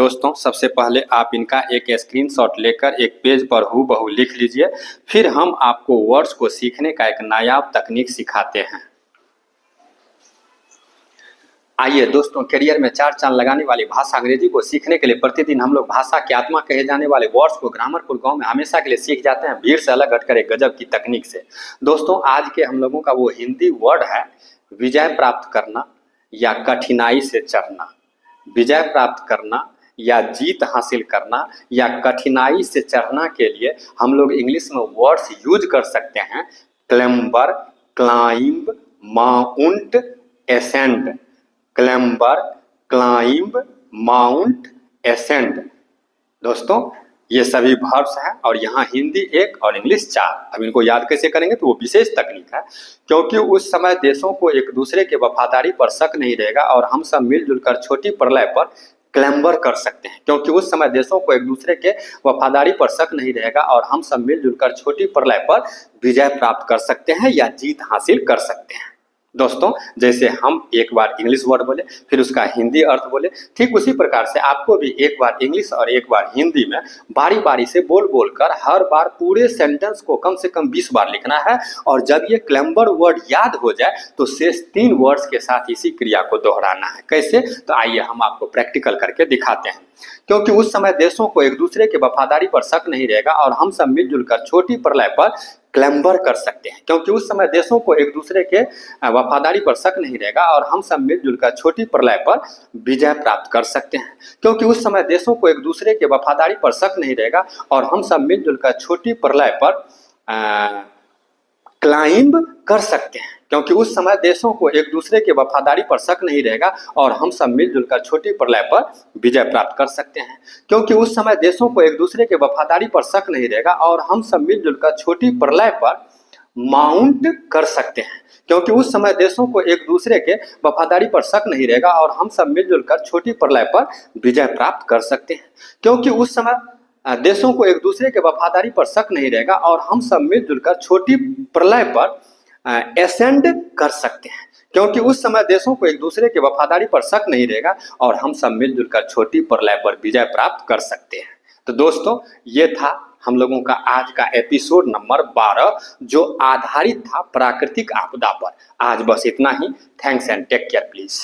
दोस्तों सबसे पहले आप इनका एक स्क्रीनशॉट लेकर एक पेज पर हूबहू लिख लीजिए। फिर हम आपको वर्ड्स को सीखने का एक नायाब तकनीक सिखाते हैं। आइए दोस्तों, करियर में चार चांद लगाने वाली भाषा अंग्रेजी को सीखने के लिए प्रतिदिन हम लोग भाषा की आत्मा कहे जाने वाले वर्ड्स को ग्रामर गांव में हमेशा के लिए सीख जाते हैं, भीड़ से अलग हटकर एक गजब की तकनीक से। दोस्तों आज के हम लोगों का वो हिंदी वर्ड है विजय प्राप्त करना या कठिनाई से चढ़ना। विजय प्राप्त करना या जीत हासिल करना या कठिनाई से चढ़ना के लिए हम लोग इंग्लिश में वर्ड्स यूज कर सकते हैं। Clamber, climb, mount, ascend. Clamber, climb, mount, ascend. दोस्तों ये सभी वर्ब्स हैं और यहाँ हिंदी एक और इंग्लिश चार। अब इनको याद कैसे करेंगे तो वो विशेष तकनीक है, क्योंकि उस समय देशों को एक दूसरे के वफादारी पर शक नहीं रहेगा और हम सब मिलजुल कर छोटी प्रलय पर क्लेम्बर कर सकते हैं। क्योंकि उस समय देशों को एक दूसरे के वफादारी पर शक नहीं रहेगा और हम सब मिलजुल कर छोटी प्रलय पर विजय प्राप्त कर सकते हैं या जीत हासिल कर सकते हैं। दोस्तों जैसे हम एक बार इंग्लिश वर्ड बोले फिर उसका हिंदी अर्थ बोले, ठीक उसी प्रकार से आपको भी एक बार इंग्लिश और एक बार हिंदी में बारी बारी से बोल कर हर बार पूरे सेंटेंस को कम से कम 20 बार लिखना है। और जब ये क्लेम्बर वर्ड याद हो जाए तो शेष 3 वर्ड्स के साथ इसी क्रिया को दोहराना है। कैसे? तो आइए हम आपको प्रैक्टिकल करके दिखाते हैं। क्योंकि उस समय देशों को एक दूसरे के वफादारी पर शक नहीं रहेगा और हम सब मिलजुल कर छोटी प्रलय पर क्लेम्बर कर सकते हैं। क्योंकि उस समय देशों को एक दूसरे के वफादारी पर शक नहीं रहेगा और हम सब मिलजुल कर छोटी प्रलय पर विजय प्राप्त कर सकते हैं। क्योंकि उस समय देशों को एक दूसरे के वफादारी पर शक नहीं रहेगा और हम सब मिलजुल कर छोटी प्रलय पर क्लाइंब कर सकते हैं। क्योंकि उस समय देशों को एक दूसरे के वफादारी पर शक नहीं रहेगा और हम सब मिलजुल कर छोटी प्रलय पर विजय प्राप्त कर सकते हैं। क्योंकि उस समय देशों को एक दूसरे के वफादारी पर शक नहीं रहेगा और हम सब मिलजुल कर छोटी प्रलय पर माउंट कर सकते हैं। क्योंकि उस समय देशों को एक दूसरे के वफादारी पर शक नहीं रहेगा और हम सब मिलजुल कर छोटी प्रलय पर विजय प्राप्त कर सकते हैं। क्योंकि उस समय देशों को एक दूसरे के वफादारी पर शक नहीं रहेगा और हम सब मिलजुल कर छोटी प्रलय पर एसेंड कर सकते हैं। क्योंकि उस समय देशों को एक दूसरे के वफादारी पर शक नहीं रहेगा और हम सब मिलजुल कर छोटी प्रलय पर विजय प्राप्त कर सकते हैं। तो दोस्तों ये था हम लोगों का आज का एपिसोड नंबर 12 जो आधारित था प्राकृतिक आपदा पर। आज बस इतना ही। Thanks and take care please.